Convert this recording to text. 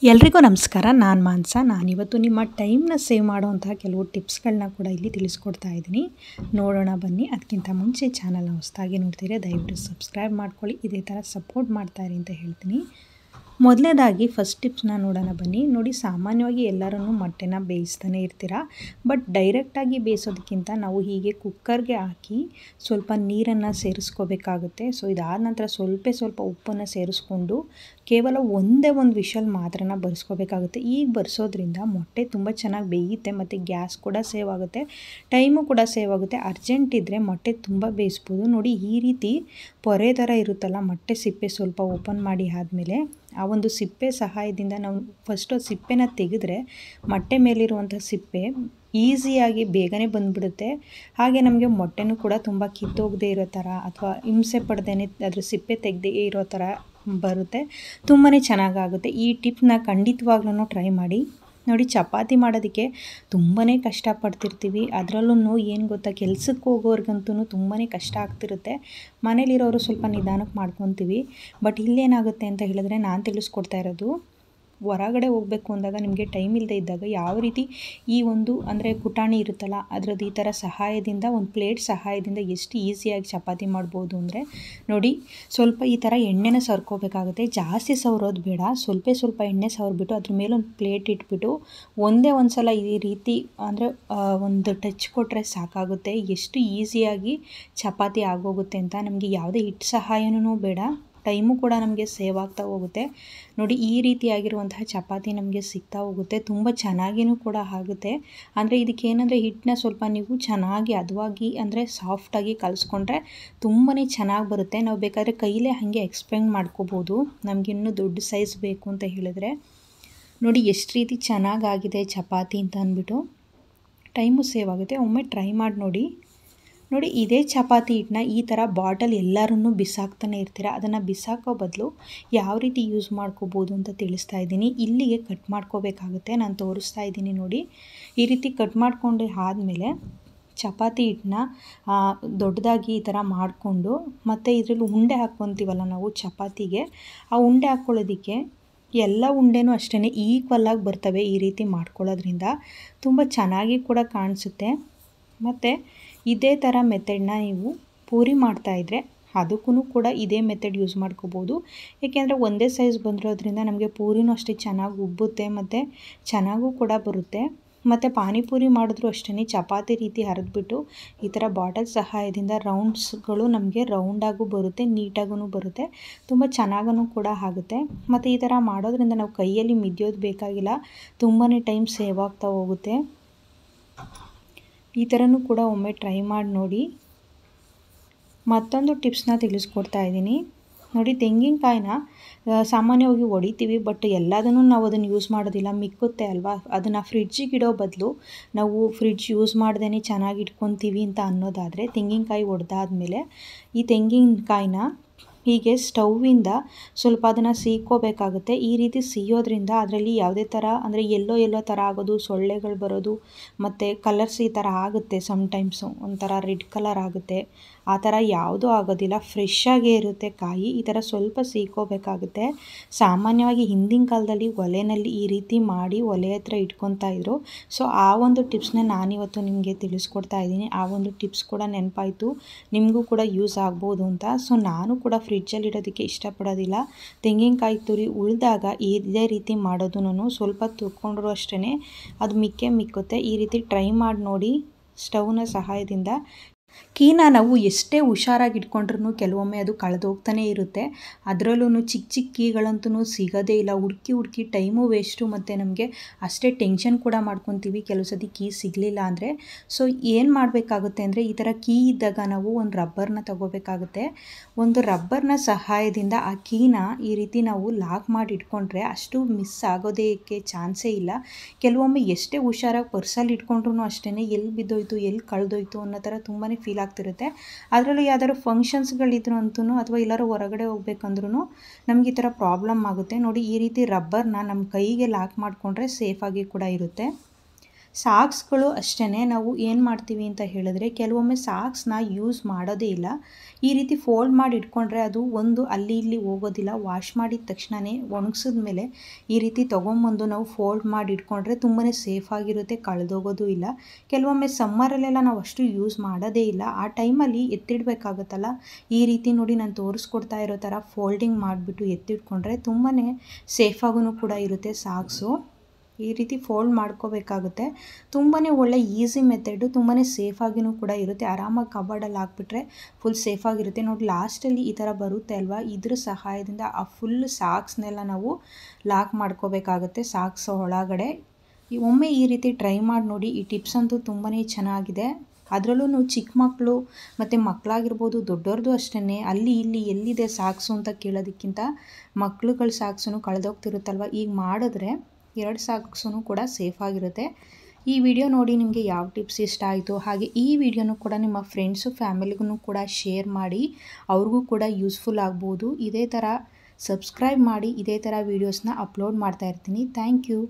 ಎಲ್ರಿಗೂ ನಮಸ್ಕಾರ. ನಾನು ಮಾನಸ. ನಾನಿವತ್ತು ನಿಮ್ಮ ಟೈಮ್ನ ಸೇವ್ ಮಾಡುವಂತಹ ಕೆಲವು ಟಿಪ್ಸ್ಗಳನ್ನ ಕೂಡ ಇಲ್ಲಿ ತಿಳಿಸ್ಕೊಡ್ತಾ ಇದ್ದೀನಿ. ನೋಡೋಣ ಬನ್ನಿ. ಅದಕ್ಕಿಂತ ಮುಂಚೆ ಚಾನಲ್ನ ಹೊಸದಾಗಿ ನೋಡ್ತೀರಾ ದಯವಿಟ್ಟು ಸಬ್ಸ್ಕ್ರೈಬ್ ಮಾಡ್ಕೊಳ್ಳಿ. ಇದೇ ಥರ ಸಪೋರ್ಟ್ ಮಾಡ್ತಾಯಿರಿ ಅಂತ ಹೇಳ್ತೀನಿ. ಮೊದಲನೇದಾಗಿ ಫಸ್ಟ್ ಟಿಪ್ಸ್ನ ನೋಡೋಣ ಬನ್ನಿ. ನೋಡಿ, ಸಾಮಾನ್ಯವಾಗಿ ಎಲ್ಲರೂ ಮೊಟ್ಟೆನ ಬೇಯಿಸ್ತಾನೆ ಇರ್ತೀರ. ಬಟ್ ಡೈರೆಕ್ಟಾಗಿ ಬೇಯಿಸೋದಕ್ಕಿಂತ ನಾವು ಹೀಗೆ ಕುಕ್ಕರ್ಗೆ ಹಾಕಿ ಸ್ವಲ್ಪ ನೀರನ್ನು ಸೇರಿಸ್ಕೋಬೇಕಾಗುತ್ತೆ. ಸೊ ಇದಾದ ನಂತರ ಸ್ವಲ್ಪ ಉಪ್ಪನ್ನು ಸೇರಿಸ್ಕೊಂಡು ಕೇವಲ ಒಂದೇ ಒಂದು ವಿಷಲ್ ಮಾತ್ರನ ಬರೆಸ್ಕೋಬೇಕಾಗುತ್ತೆ. ಈಗ ಬರೆಸೋದ್ರಿಂದ ಮೊಟ್ಟೆ ತುಂಬ ಚೆನ್ನಾಗಿ ಬೇಯುತ್ತೆ ಮತ್ತು ಗ್ಯಾಸ್ ಕೂಡ ಸೇವ್ ಆಗುತ್ತೆ, ಟೈಮು ಕೂಡ ಸೇವ್ ಆಗುತ್ತೆ. ಅರ್ಜೆಂಟ್ ಇದ್ದರೆ ಮೊಟ್ಟೆ ತುಂಬ ಬೇಯಿಸ್ಬೋದು. ನೋಡಿ, ಈ ರೀತಿ ಪೊರೆ ಥರ ಇರುತ್ತಲ್ಲ, ಮೊಟ್ಟೆ ಸಿಪ್ಪೆ ಸ್ವಲ್ಪ ಓಪನ್ ಮಾಡಿ ಆದಮೇಲೆ ಆ ಒಂದು ಸಿಪ್ಪೆ ಸಹಾಯದಿಂದ ನಾವು ಫಸ್ಟು ಸಿಪ್ಪೆನ ತೆಗೆದ್ರೆ ಮೊಟ್ಟೆ ಮೇಲಿರುವಂಥ ಸಿಪ್ಪೆ ಈಸಿಯಾಗಿ ಬೇಗನೆ ಬಂದುಬಿಡುತ್ತೆ. ಹಾಗೆ ನಮಗೆ ಮೊಟ್ಟೆನೂ ಕೂಡ ತುಂಬ ಕಿತ್ತೋಗದೇ ಇರೋ ಥರ ಅಥವಾ ಹಿಂಸೆ ಪಡ್ದೇ ಅದ್ರ ಸಿಪ್ಪೆ ತೆಗೆದೇ ಇರೋ ಥರ ಬರುತ್ತೆ. ತುಂಬಾ ಚೆನ್ನಾಗಾಗುತ್ತೆ. ಈ ಟಿಪ್ನ ಖಂಡಿತವಾಗ್ಲೂ ಟ್ರೈ ಮಾಡಿ. ನೋಡಿ, ಚಪಾತಿ ಮಾಡೋದಕ್ಕೆ ತುಂಬಾ ಕಷ್ಟಪಡ್ತಿರ್ತೀವಿ. ಅದರಲ್ಲೂ ಏನು ಗೊತ್ತಾ, ಕೆಲ್ಸಕ್ಕೆ ಹೋಗೋರ್ಗಂತೂ ತುಂಬಾ ಕಷ್ಟ ಆಗ್ತಿರುತ್ತೆ. ಮನೇಲಿರೋರು ಸ್ವಲ್ಪ ನಿಧಾನಕ್ಕೆ ಮಾಡ್ಕೊತೀವಿ. ಬಟ್ ಇಲ್ಲೇನಾಗುತ್ತೆ ಅಂತ ಹೇಳಿದ್ರೆ, ನಾನು ತಿಳಿಸ್ಕೊಡ್ತಾ ಇರೋದು, ಹೊರಗಡೆ ಹೋಗಬೇಕು ಅಂದಾಗ ನಿಮಗೆ ಟೈಮ್ ಇಲ್ಲದೆ ಇದ್ದಾಗ ಯಾವ ರೀತಿ ಈ ಒಂದು ಅಂದರೆ ಪುಟಾಣಿ ಇರುತ್ತಲ್ಲ, ಅದರದ್ದು ಈ ಥರ ಸಹಾಯದಿಂದ ಒಂದು ಪ್ಲೇಟ್ ಸಹಾಯದಿಂದ ಎಷ್ಟು ಈಸಿಯಾಗಿ ಚಪಾತಿ ಮಾಡ್ಬೋದು ಅಂದರೆ, ನೋಡಿ, ಸ್ವಲ್ಪ ಈ ಥರ ಎಣ್ಣೆನ ಸವರ್ಕೋಬೇಕಾಗುತ್ತೆ. ಜಾಸ್ತಿ ಸವರೋದು ಬೇಡ. ಸ್ವಲ್ಪ ಎಣ್ಣೆ ಸವರ್ಬಿಟ್ಟು ಅದ್ರ ಮೇಲೆ ಒಂದು ಪ್ಲೇಟ್ ಇಟ್ಬಿಟ್ಟು ಒಂದೇ ಒಂದು ಸಲ ಈ ರೀತಿ ಅಂದರೆ ಒಂದು ಟಚ್ ಕೊಟ್ಟರೆ ಸಾಕಾಗುತ್ತೆ. ಎಷ್ಟು ಈಸಿಯಾಗಿ ಚಪಾತಿ ಆಗೋಗುತ್ತೆ ಅಂತ. ನಮಗೆ ಯಾವುದೇ ಹಿಟ್ಟು ಸಹಾಯನೂ ಬೇಡ, ಟೈಮು ಕೂಡ ನಮಗೆ ಸೇವ್ ಆಗ್ತಾ ಹೋಗುತ್ತೆ. ನೋಡಿ, ಈ ರೀತಿಯಾಗಿರುವಂತಹ ಚಪಾತಿ ನಮಗೆ ಸಿಗ್ತಾ ಹೋಗುತ್ತೆ. ತುಂಬ ಚೆನ್ನಾಗಿಯೂ ಕೂಡ ಆಗುತ್ತೆ. ಅಂದರೆ ಇದಕ್ಕೇನಂದರೆ ಹಿಟ್ಟನ್ನ ಸ್ವಲ್ಪ ನೀವು ಚೆನ್ನಾಗಿ ಹದವಾಗಿ ಅಂದರೆ ಸಾಫ್ಟಾಗಿ ಕಲಿಸ್ಕೊಂಡ್ರೆ ತುಂಬಾ ಚೆನ್ನಾಗಿ ಬರುತ್ತೆ. ನಾವು ಬೇಕಾದರೆ ಕೈಲೇ ಹಾಗೆ ಎಕ್ಸ್ಪೆಂಡ್ ಮಾಡ್ಕೋಬೋದು, ನಮಗಿನ್ನೂ ದೊಡ್ಡ ಸೈಜ್ ಬೇಕು ಅಂತ ಹೇಳಿದ್ರೆ. ನೋಡಿ ಎಷ್ಟು ರೀತಿ ಚೆನ್ನಾಗಾಗಿದೆ ಚಪಾತಿ ಅಂತ ಅಂದ್ಬಿಟ್ಟು. ಟೈಮು ಸೇವ್ ಆಗುತ್ತೆ. ಒಮ್ಮೆ ಟ್ರೈ ಮಾಡಿ ನೋಡಿ. ನೋಡಿ, ಇದೇ ಚಪಾತಿ ಹಿಟ್ಟನ್ನ ಈ ಥರ ಬಾಟಲ್ ಎಲ್ಲರೂ ಬಿಸಾಕ್ತಾನೆ ಇರ್ತೀರ. ಅದನ್ನು ಬಿಸಾಕೋ ಬದಲು ಯಾವ ರೀತಿ ಯೂಸ್ ಮಾಡ್ಕೋಬೋದು ಅಂತ ತಿಳಿಸ್ತಾ ಇದ್ದೀನಿ. ಇಲ್ಲಿಗೆ ಕಟ್ ಮಾಡ್ಕೋಬೇಕಾಗುತ್ತೆ. ನಾನು ತೋರಿಸ್ತಾ ಇದ್ದೀನಿ ನೋಡಿ. ಈ ರೀತಿ ಕಟ್ ಮಾಡ್ಕೊಂಡು ಆದಮೇಲೆ ಚಪಾತಿ ಹಿಟ್ಟನ್ನ ದೊಡ್ಡದಾಗಿ ಈ ಥರ ಮಾಡಿಕೊಂಡು ಮತ್ತು ಇದರಲ್ಲಿ ಉಂಡೆ ಹಾಕ್ಕೊತೀವಲ್ಲ ನಾವು ಚಪಾತಿಗೆ, ಆ ಉಂಡೆ ಹಾಕ್ಕೊಳ್ಳೋದಕ್ಕೆ ಎಲ್ಲ ಉಂಡೆನೂ ಅಷ್ಟೇ ಈಕ್ವಲಾಗಿ ಬರ್ತವೆ. ಈ ರೀತಿ ಮಾಡ್ಕೊಳ್ಳೋದ್ರಿಂದ ತುಂಬ ಚೆನ್ನಾಗಿ ಕೂಡ ಕಾಣಿಸುತ್ತೆ. ಮತ್ತು ಇದೇ ಥರ ಮೆಥಡ್ನ ನೀವು ಪೂರಿ ಮಾಡ್ತಾಯಿದ್ರೆ ಅದಕ್ಕೂ ಕೂಡ ಇದೇ ಮೆಥಡ್ ಯೂಸ್ ಮಾಡ್ಕೋಬೋದು. ಏಕೆಂದರೆ ಒಂದೇ ಸೈಜ್ ಬಂದಿರೋದ್ರಿಂದ ನಮಗೆ ಪೂರಿನೂ ಅಷ್ಟೇ ಚೆನ್ನಾಗಿ ಉಬ್ಬುತ್ತೆ ಮತ್ತು ಚೆನ್ನಾಗೂ ಕೂಡ ಬರುತ್ತೆ. ಮತ್ತು ಪಾನಿಪೂರಿ ಮಾಡಿದ್ರೂ ಅಷ್ಟೇ ಚಪಾತಿ ರೀತಿ ಹರಿದ್ಬಿಟ್ಟು ಈ ಥರ ಬಾಟಲ್ ಸಹಾಯದಿಂದ ರೌಂಡ್ಸ್ಗಳು ನಮಗೆ ರೌಂಡಾಗೂ ಬರುತ್ತೆ, ನೀಟಾಗೂ ಬರುತ್ತೆ, ತುಂಬ ಚೆನ್ನಾಗೂ ಕೂಡ ಆಗುತ್ತೆ. ಮತ್ತು ಈ ಥರ ಮಾಡೋದ್ರಿಂದ ನಾವು ಕೈಯಲ್ಲಿ ಮಿದ್ಯೋದು ಬೇಕಾಗಿಲ್ಲ, ತುಂಬಾ ಟೈಮ್ ಸೇವ್ ಆಗ್ತಾ ಹೋಗುತ್ತೆ. ಈ ಥರನೂ ಕೂಡ ಒಮ್ಮೆ ಟ್ರೈ ಮಾಡಿ ನೋಡಿ. ಮತ್ತೊಂದು ಟಿಪ್ಸ್ನ ತಿಳಿಸ್ಕೊಡ್ತಾ ಇದ್ದೀನಿ. ನೋಡಿ, ತೆಂಗಿನಕಾಯಿನ ಸಾಮಾನ್ಯವಾಗಿ ಹೊಡಿತೀವಿ, ಬಟ್ ಎಲ್ಲದನ್ನು ನಾವು ಅದನ್ನು ಯೂಸ್ ಮಾಡೋದಿಲ್ಲ, ಮಿಕ್ಕುತ್ತೆ ಅಲ್ವಾ. ಅದನ್ನು ಫ್ರಿಡ್ಜಿಗೆ ಇಡೋ ಬದಲು ನಾವು ಫ್ರಿಡ್ಜ್ ಯೂಸ್ ಮಾಡ್ದೇ ಚೆನ್ನಾಗಿ ಇಟ್ಕೊತೀವಿ ಅಂತ ಅನ್ನೋದಾದರೆ, ತೆಂಗಿನಕಾಯಿ ಹೊಡೆದಾದ್ಮೇಲೆ ಈ ತೆಂಗಿನಕಾಯಿನ ಹೀಗೆ ಸ್ಟೌವಿಂದ ಸ್ವಲ್ಪ ಅದನ್ನು ಸೀಕೋಬೇಕಾಗುತ್ತೆ. ಈ ರೀತಿ ಸೀಯೋದ್ರಿಂದ ಅದರಲ್ಲಿ ಯಾವುದೇ ಥರ ಅಂದರೆ ಎಲ್ಲೋ ಥರ ಆಗೋದು, ಸೊಳ್ಳೆಗಳು ಬರೋದು ಮತ್ತು ಕಲರ್ಸ್ ಈ ಥರ ಆಗುತ್ತೆ. ಸಮ್ಟೈಮ್ಸು ಒಂಥರ ರೆಡ್ ಕಲರ್ ಆಗುತ್ತೆ, ಆ ಥರ ಯಾವುದೂ ಆಗೋದಿಲ್ಲ. ಫ್ರೆಶ್ಶಾಗೇ ಇರುತ್ತೆ ಕಾಯಿ. ಈ ಥರ ಸ್ವಲ್ಪ ಸೀಕೋಬೇಕಾಗುತ್ತೆ. ಸಾಮಾನ್ಯವಾಗಿ ಹಿಂದಿನ ಕಾಲದಲ್ಲಿ ಒಲೆಯಲ್ಲಿ ಈ ರೀತಿ ಮಾಡಿ ಒಲೆ ಹತ್ರ ಇಟ್ಕೊತಾ ಇದ್ರು. ಸೊ ಆ ಒಂದು ಟಿಪ್ಸ್ನ ನಾನಿವತ್ತು ನಿಮಗೆ ತಿಳಿಸ್ಕೊಡ್ತಾ ಇದ್ದೀನಿ. ಆ ಒಂದು ಟಿಪ್ಸ್ ಕೂಡ ನೆನಪಾಯಿತು, ನಿಮಗೂ ಕೂಡ ಯೂಸ್ ಆಗ್ಬೋದು ಅಂತ. ಸೊ ನಾನು ಕೂಡ ಫ್ರಿಡ್ಜಲ್ಲಿ ಇಡೋದಕ್ಕೆ ಇಷ್ಟಪಡೋದಿಲ್ಲ. ತೆಂಗಿನಕಾಯಿ ತುರಿ ಉಳಿದಾಗ ಇದೇ ರೀತಿ ಮಾಡೋದು, ಸ್ವಲ್ಪ ತುರ್ಕೊಂಡ್ರು ಅಷ್ಟೇ ಅದು ಮಿಕ್ಕುತ್ತೆ. ಈ ರೀತಿ ಟ್ರೈ ಮಾಡಿ ನೋಡಿ ಸ್ಟವ್ನ ಸಹಾಯದಿಂದ. ಕೀನ ನಾವು ಎಷ್ಟೇ ಹುಷಾರಾಗಿ ಇಟ್ಕೊಂಡ್ರೂ ಕೆಲವೊಮ್ಮೆ ಅದು ಕಳೆದೋಗ್ತಾನೆ ಇರುತ್ತೆ. ಅದರಲ್ಲೂ ಚಿಕ್ಕ ಕೀಗಳಂತೂ ಸಿಗೋದೇ ಇಲ್ಲ. ಹುಡುಕಿ ಟೈಮು ವೇಸ್ಟು ಮತ್ತು ನಮಗೆ ಅಷ್ಟೇ ಟೆನ್ಷನ್ ಕೂಡ ಮಾಡ್ಕೊತೀವಿ ಕೆಲವು ಸತಿ ಕೀ ಸಿಗಲಿಲ್ಲ ಅಂದರೆ. ಸೊ ಏನು ಮಾಡಬೇಕಾಗುತ್ತೆ ಅಂದರೆ, ಈ ಥರ ಕೀ ಇದ್ದಾಗ ನಾವು ಒಂದು ರಬ್ಬರ್ನ ತಗೋಬೇಕಾಗುತ್ತೆ. ಒಂದು ರಬ್ಬರ್ನ ಸಹಾಯದಿಂದ ಆ ಕೀನ ಈ ರೀತಿ ನಾವು ಲಾಕ್ ಮಾಡಿ ಇಟ್ಕೊಂಡ್ರೆ ಅಷ್ಟು ಮಿಸ್ ಆಗೋದಕ್ಕೆ ಚಾನ್ಸೇ ಇಲ್ಲ. ಕೆಲವೊಮ್ಮೆ ಎಷ್ಟೇ ಹುಷಾರಾಗಿ ಪರ್ಸಲ್ಲಿ ಇಟ್ಕೊಂಡ್ರೂ ಅಷ್ಟೇ ಎಲ್ಲಿ ಬಿದ್ದೋಯ್ತು, ಎಲ್ಲಿ ಕಳೆದೋಯ್ತು ಅನ್ನೋ ಥರ ತುಂಬಾ ಫೀಲ್ ಆಗ್ತಿರುತ್ತೆ. ಅದರಲ್ಲೂ ಯಾವ್ದಾದ್ರು ಫಂಕ್ಷನ್ಸ್ಗಳಿದ್ರು ಅಂತೂ ಅಥವಾ ಎಲ್ಲರೂ ಹೊರಗಡೆ ಹೋಗ್ಬೇಕಂದ್ರೂ ನಮ್ಗೆ ಈ ಥರ ಪ್ರಾಬ್ಲಮ್ ಆಗುತ್ತೆ. ನೋಡಿ, ಈ ರೀತಿ ರಬ್ಬರ್ನ ನಮ್ಮ ಕೈಗೆ ಲಾಕ್ ಮಾಡಿಕೊಂಡ್ರೆ ಸೇಫಾಗಿ ಕೂಡ ಇರುತ್ತೆ. ಸಾಕ್ಸ್ಗಳು ಅಷ್ಟೇ ನಾವು ಏನು ಮಾಡ್ತೀವಿ ಅಂತ ಹೇಳಿದ್ರೆ ಕೆಲವೊಮ್ಮೆ ಸಾಕ್ಸ್ನ ಯೂಸ್ ಮಾಡೋದೇ ಇಲ್ಲ. ಈ ರೀತಿ ಫೋಲ್ಡ್ ಮಾಡಿ ಇಟ್ಕೊಂಡ್ರೆ ಅದು ಒಂದು ಅಲ್ಲಿ ಇಲ್ಲಿ ಹೋಗೋದಿಲ್ಲ. ವಾಶ್ ಮಾಡಿದ ತಕ್ಷಣವೇ ಒಣಗಿಸಿದ ಮೇಲೆ ಈ ರೀತಿ ತೊಗೊಂಬಂದು ನಾವು ಫೋಲ್ಡ್ ಮಾಡಿ ಇಟ್ಕೊಂಡ್ರೆ ತುಂಬಾ ಸೇಫಾಗಿರುತ್ತೆ, ಕಳೆದೋಗೋದು ಇಲ್ಲ. ಕೆಲವೊಮ್ಮೆ ಸಮ್ಮರಲ್ಲೆಲ್ಲ ನಾವು ಅಷ್ಟು ಯೂಸ್ ಮಾಡೋದೇ ಇಲ್ಲ. ಆ ಟೈಮಲ್ಲಿ ಎತ್ತಿಡಬೇಕಾಗುತ್ತಲ್ಲ, ಈ ರೀತಿ ನೋಡಿ ನಾನು ತೋರಿಸ್ಕೊಡ್ತಾ ಇರೋ ಥರ ಫೋಲ್ಡಿಂಗ್ ಮಾಡಿಬಿಟ್ಟು ಎತ್ತಿಟ್ಕೊಂಡ್ರೆ ತುಂಬಾ ಸೇಫಾಗೂ ಕೂಡ ಇರುತ್ತೆ ಸಾಕ್ಸು. ಈ ರೀತಿ ಫೋಲ್ಡ್ ಮಾಡ್ಕೋಬೇಕಾಗುತ್ತೆ. ತುಂಬಾ ಒಳ್ಳೆ ಈಸಿ ಮೆಥಡು, ತುಂಬಾ ಸೇಫಾಗಿಯೂ ಕೂಡ ಇರುತ್ತೆ. ಆರಾಮಾಗಿ ಕಬರ್ಡಲ್ಲಿ ಹಾಕ್ಬಿಟ್ರೆ ಫುಲ್ ಸೇಫಾಗಿರುತ್ತೆ. ನೋಡಿ ಲಾಸ್ಟಲ್ಲಿ ಈ ಥರ ಬರುತ್ತೆ ಅಲ್ವಾ, ಇದ್ರ ಸಹಾಯದಿಂದ ಆ ಫುಲ್ ಸಾಕ್ಸ್ನೆಲ್ಲ ನಾವು ಲಾಕ್ ಮಾಡ್ಕೋಬೇಕಾಗುತ್ತೆ ಸಾಕ್ಸ್ ಒಳಗಡೆ. ಒಮ್ಮೆ ಈ ರೀತಿ ಟ್ರೈ ಮಾಡಿ ನೋಡಿ. ಈ ಟಿಪ್ಸ್ ಅಂತೂ ತುಂಬಾ ಚೆನ್ನಾಗಿದೆ. ಅದರಲ್ಲೂ ಚಿಕ್ಕ ಮಕ್ಕಳು ಮತ್ತು ಮಕ್ಕಳಾಗಿರ್ಬೋದು, ದೊಡ್ಡವ್ರದ್ದು ಅಷ್ಟೇ, ಅಲ್ಲಿ ಇಲ್ಲಿ ಎಲ್ಲಿದೆ ಸಾಕ್ಸು ಅಂತ ಕೇಳೋದಕ್ಕಿಂತ ಮಕ್ಳುಗಳ ಸಾಕ್ಸು ಕಳೆದೋಗ್ತಿರುತ್ತಲ್ವ, ಈಗ ಮಾಡಿದ್ರೆ 2 ಸಾಕ್ಸೂ ಕೂಡ ಸೇಫಾಗಿರುತ್ತೆ. ಈ ವಿಡಿಯೋ ನೋಡಿ ನಿಮಗೆ ಯಾವ ಟಿಪ್ಸ್ ಇಷ್ಟ ಆಯಿತು, ಹಾಗೆ ಈ ವಿಡಿಯೋನೂ ಕೂಡ ನಿಮ್ಮ ಫ್ರೆಂಡ್ಸು ಫ್ಯಾಮಿಲಿಗೂ ಕೂಡ ಶೇರ್ ಮಾಡಿ, ಅವ್ರಿಗೂ ಕೂಡ ಯೂಸ್ಫುಲ್ ಆಗ್ಬೋದು. ಇದೇ ಥರ ಸಬ್ಸ್ಕ್ರೈಬ್ ಮಾಡಿ, ಇದೇ ಥರ ವೀಡಿಯೋಸ್ನ ಅಪ್ಲೋಡ್ ಮಾಡ್ತಾ ಇರ್ತೀನಿ. Thank you.